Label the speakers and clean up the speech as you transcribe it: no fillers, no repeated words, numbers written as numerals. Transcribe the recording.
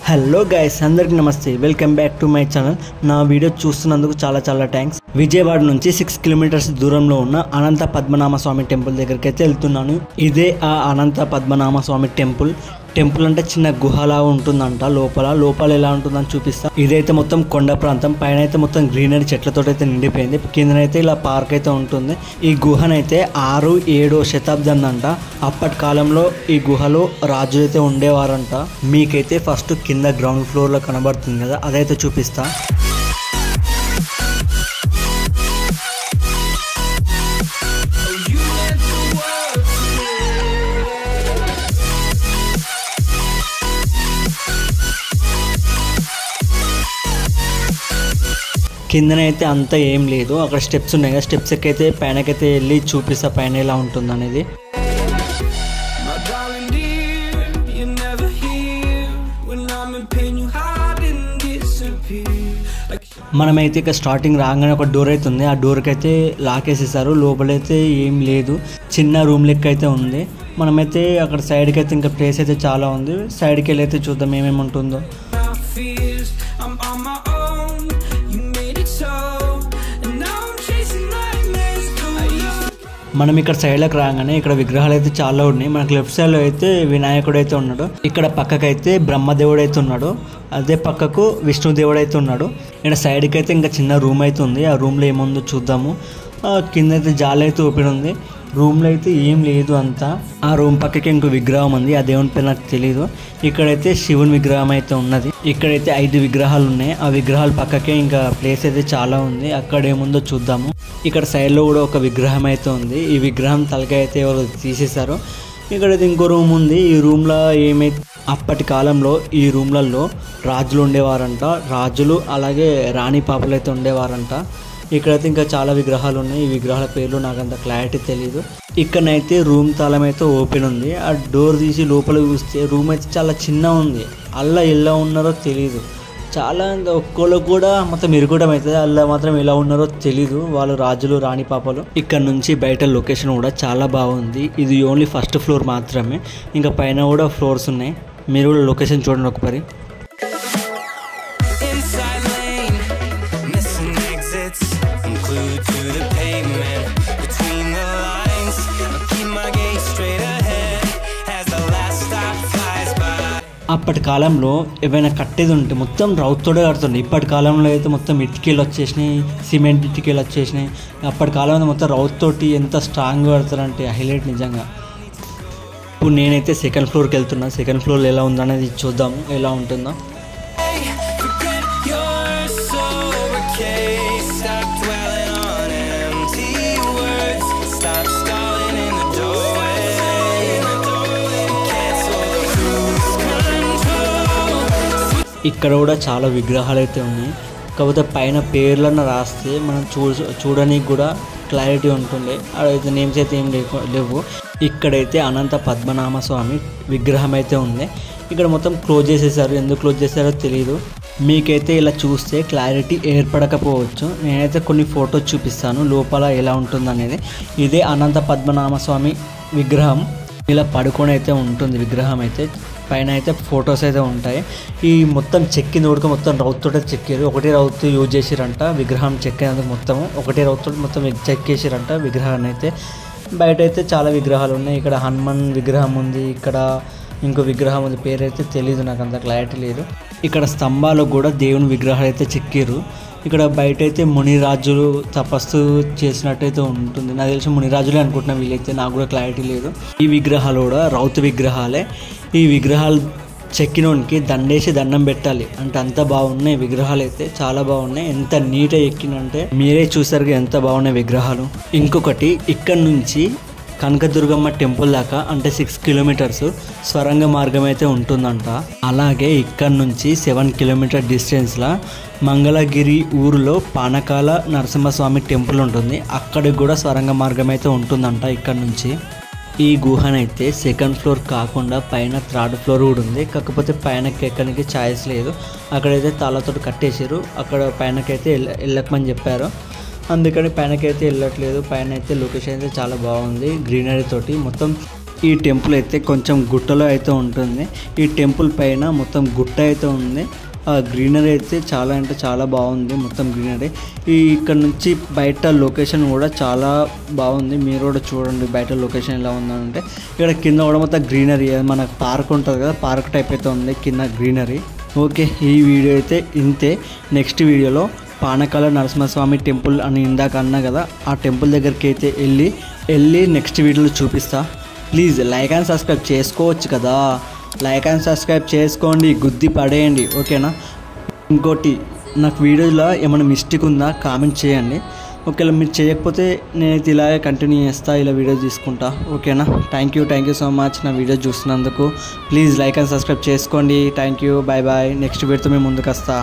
Speaker 1: Hello guys, అందరికీ నమస్తే. Welcome back to my channel. నా వీడియో చూస్తున్నందుకు చాలా థ్యాంక్స్. విజయవాడ నుంచి 6 కిలోమీటర్స్ దూరంలో ఉన్న అనంత పద్మనాభ స్వామి టెంపుల్ దగ్గరికి అయితే వెళ్తున్నాను. ఇదే ఆ అనంత పద్మనాభ స్వామి టెంపుల్ అంటే చిన్న గుహలా ఉంటుందంట. లోపల ఎలా ఉంటుందని చూపిస్తా. ఇదైతే మొత్తం కొండ ప్రాంతం, పైన అయితే మొత్తం గ్రీనరీ చెట్లతో అయితే నిండిపోయింది. కిందనైతే ఇలా పార్క్ అయితే ఉంటుంది. ఈ గుహనైతే 6-7 శతాబ్దం అంట. అప్పటి కాలంలో ఈ గుహలో రాజులు అయితే ఉండేవారంట. మీకైతే ఫస్ట్ కింద గ్రౌండ్ ఫ్లోర్ లో కనబడుతుంది కదా, అదైతే చూపిస్తా. కిందనైతే అంతా ఏం లేదు, అక్కడ స్టెప్స్ ఉన్నాయి కదా, స్టెప్స్ ఎక్కైతే పైనకైతే వెళ్ళి చూపిస్తా పైన ఎలా ఉంటుంది అనేది. మనమైతే ఇక స్టార్టింగ్ రాగానే ఒక డోర్ అయితే ఉంది. ఆ డోర్కి అయితే లాకేసేసారు. లోపలైతే ఏం లేదు, చిన్న రూమ్ లెక్క అయితే ఉంది. మనమైతే అక్కడ సైడ్కి అయితే ఇంకా ప్లేస్ అయితే చాలా ఉంది. సైడ్కి వెళ్ళి అయితే చూద్దాం ఏమేమి ఉంటుందో. మనం ఇక్కడ సైడ్లోకి రాగానే ఇక్కడ విగ్రహాలు అయితే చాలా ఉన్నాయి. మనకు లెఫ్ట్ సైడ్లో అయితే వినాయకుడు అయితే ఉన్నాడు. ఇక్కడ పక్కకైతే బ్రహ్మదేవుడు అయితే ఉన్నాడు. అదే పక్కకు విష్ణుదేవుడు అయితే ఉన్నాడు. ఇక్కడ సైడ్కి అయితే ఇంకా చిన్న రూమ్ అయితే ఉంది. ఆ రూమ్లో ఏముందో చూద్దాము. కింద అయితే జాలి అయితే ఓపెన్ ఉంది. రూమ్లో అయితే ఏం లేదు అంతా. ఆ రూమ్ పక్కకి ఇంకో విగ్రహం ఉంది. ఆ దేవుని పేరు నాకు తెలీదు. ఇక్కడైతే శివుని విగ్రహం అయితే ఉన్నది. ఇక్కడైతే 5 విగ్రహాలు ఉన్నాయి. ఆ విగ్రహాల పక్కకే ఇంకా ప్లేస్ అయితే చాలా ఉంది. అక్కడ ఏముందో చూద్దాము. ఇక్కడ సైడ్లో కూడా ఒక విగ్రహం అయితే ఉంది. ఈ విగ్రహం తలకాయ అయితే ఎవరు తీసేశారు. ఇక్కడైతే ఇంకో రూమ్ ఉంది. ఈ రూమ్లో ఏమైతే అప్పటి కాలంలో ఈ రూమ్లలో రాజులు ఉండేవారంట. రాజులు అలాగే రాణి పాపలు అయితే ఉండేవారంట. ఇక్కడైతే ఇంకా చాలా విగ్రహాలు ఉన్నాయి. ఈ విగ్రహాల పేర్లు నాకు అంత క్లారిటీ తెలియదు. ఇక్కడనైతే రూమ్ తాళం అయితే ఓపెన్ ఉంది. ఆ డోర్ తీసి లోపల చూస్తే రూమ్ అయితే చాలా చిన్న ఉంది. అలా ఎలా ఉన్నారో తెలీదు. చాలా ఒక్కళ్ళు కూడా మొత్తం ఇరుకోవడం అవుతుంది. అలా మాత్రం ఎలా ఉన్నారో తెలీదు. వాళ్ళు రాజులు రాణి పాపలు. ఇక్కడ నుంచి బయట లొకేషన్ కూడా చాలా బాగుంది. ఇది ఓన్లీ ఫస్ట్ ఫ్లోర్ మాత్రమే, ఇంకా పైన కూడా ఫ్లోర్స్ ఉన్నాయి. మీరు కూడా లొకేషన్ చూడండి ఒకసారి. అప్పటి కాలంలో ఏమైనా కట్టేది ఉంటే మొత్తం రౌతోడే కడుతుండే. ఇప్పటి కాలంలో అయితే మొత్తం ఇటుకలు వచ్చేసినాయి, సిమెంట్ ఇటుకలు వచ్చేసినాయి. అప్పటి కాలంలో మొత్తం రౌత్ తోటి ఎంత స్ట్రాంగ్గా కడతారంటే హైలైట్ నిజంగా. ఇప్పుడు నేనైతే సెకండ్ ఫ్లోర్కి వెళ్తున్నా. సెకండ్ ఫ్లోర్ ఎలా ఉందనేది చూద్దాము, ఎలా ఉంటుందో. ఇక్కడ కూడా చాలా విగ్రహాలు అయితే ఉన్నాయి. కాకపోతే పైన పేర్లను రాస్తే మనం చూడడానికి కూడా క్లారిటీ ఉంటుండే. అదైతే నేమ్స్ అయితే ఏం లేవు. ఇక్కడైతే అనంత పద్మనాభ స్వామి విగ్రహం అయితే ఉంది. ఇక్కడ మొత్తం క్లోజ్ చేసేసారు. ఎందుకు క్లోజ్ చేశారో తెలియదు. మీకైతే ఇలా చూస్తే క్లారిటీ ఏర్పడకపోవచ్చు. నేనైతే కొన్ని ఫొటోస్ చూపిస్తాను లోపల ఎలా ఉంటుందనేది. ఇదే అనంత పద్మనాభ స్వామి విగ్రహం. ఇలా పడుకొని అయితే ఉంటుంది విగ్రహం అయితే. పైన అయితే ఫొటోస్ అయితే ఉంటాయి. ఈ మొత్తం చెక్కింది ఉడక మొత్తం రౌత్ తోట చెక్కారు. ఒకటే రౌత్ యూజ్ చేసిరంట విగ్రహం చెక్కేందుకు. మొత్తం ఒకటే రౌత్ తోటి మొత్తం చెక్కేసిరంట విగ్రహాన్ని అయితే. బయట అయితే చాలా విగ్రహాలు ఉన్నాయి. ఇక్కడ హనుమాన్ విగ్రహం ఉంది. ఇక్కడ ఇంకో విగ్రహం ఉంది, పేరైతే తెలీదు, నాకు అంత క్లారిటీ లేదు. ఇక్కడ స్తంభాలకు కూడా దేవుని విగ్రహాలు అయితే చెక్కారు. ఇక్కడ బయట అయితే మునిరాజులు తపస్సు చేసినట్టయితే ఉంటుంది. నాకు తెలిసి మునిరాజులే అనుకుంటున్నా వీళ్ళైతే, నాకు కూడా క్లారిటీ లేదు. ఈ విగ్రహాలు కూడా రౌత్ విగ్రహాలే. ఈ విగ్రహాలు చెక్కినోనికి దండేసి దండం పెట్టాలి అంటే అంత బాగున్నాయి విగ్రహాలు అయితే, చాలా బాగున్నాయి. ఎంత నీట్గా ఎక్కినంటే మీరే చూసారుగా ఎంత బాగున్నాయి విగ్రహాలు. ఇంకొకటి, ఇక్కడ నుంచి కనకదుర్గమ్మ టెంపుల్ దాకా అంటే 6 కిలోమీటర్స్ స్వరంగ మార్గం అయితే ఉంటుందంట. అలాగే ఇక్కడ నుంచి 7 కిలోమీటర్ డిస్టెన్స్లో మంగళగిరి ఊరిలో పానకాల నరసింహస్వామి టెంపుల్ ఉంటుంది. అక్కడికి కూడా స్వరంగ మార్గం అయితే ఉంటుందంట ఇక్కడ నుంచి. ఈ గుహనైతే సెకండ్ ఫ్లోర్ కాకుండా పైన 3rd ఫ్లోర్ కూడా ఉంది. కాకపోతే పైనకి ఎక్కడానికి ఛాయిస్ లేదు. అక్కడైతే తాళతో కట్టేసారు. అక్కడ పైనకైతే వెళ్ళకమని చెప్పారు. అందుకని పైనకైతే వెళ్ళట్లేదు. పైన అయితే లొకేషన్ అయితే చాలా బాగుంది గ్రీనరీ తోటి. మొత్తం ఈ టెంపుల్ అయితే కొంచెం గుట్టలో అయితే ఉంటుంది. ఈ టెంపుల్ పైన మొత్తం గుట్ట అయితే ఉంది. ఆ గ్రీనరీ అయితే చాలా అంటే చాలా బాగుంది. మొత్తం గ్రీనరీ. ఇక్కడ నుంచి బయట లొకేషన్ కూడా చాలా బాగుంది. మీరు కూడా చూడండి బయట లొకేషన్ ఎలా ఉందంటే ఇక్కడ కింద కూడా మొత్తం గ్రీనరీ, మనకు పార్క్ ఉంటుంది కదా, పార్క్ టైప్ అయితే ఉంది కింద గ్రీనరీ. ఓకే, ఈ వీడియో అయితే ఇంతే. నెక్స్ట్ వీడియోలో పానకాల నరసింహస్వామి టెంపుల్ అని ఇందాక అన్నా కదా, ఆ టెంపుల్ దగ్గరికి అయితే వెళ్ళి నెక్స్ట్ వీడియోలో చూపిస్తా. ప్లీజ్ లైక్ అండ్ సబ్స్క్రైబ్ చేసుకోవచ్చు కదా, లైక్ అండ్ సబ్స్క్రైబ్ చేసుకోండి, గుద్ది పడేయండి. ఓకేనా? ఇంకోటి, నాకు వీడియోలో ఏమైనా మిస్టేక్ ఉందా కామెంట్ చేయండి. ఒకవేళ మీరు చేయకపోతే నేనైతే ఇలాగే కంటిన్యూ చేస్తా, ఇలా వీడియో తీసుకుంటా. ఓకేనా? థ్యాంక్ యూ సో మచ్ నా వీడియో చూస్తున్నందుకు. ప్లీజ్ లైక్ అండ్ సబ్స్క్రైబ్ చేసుకోండి. Thank you, bye bye. Next వీడియోతో మేము ముందుకు వస్తా.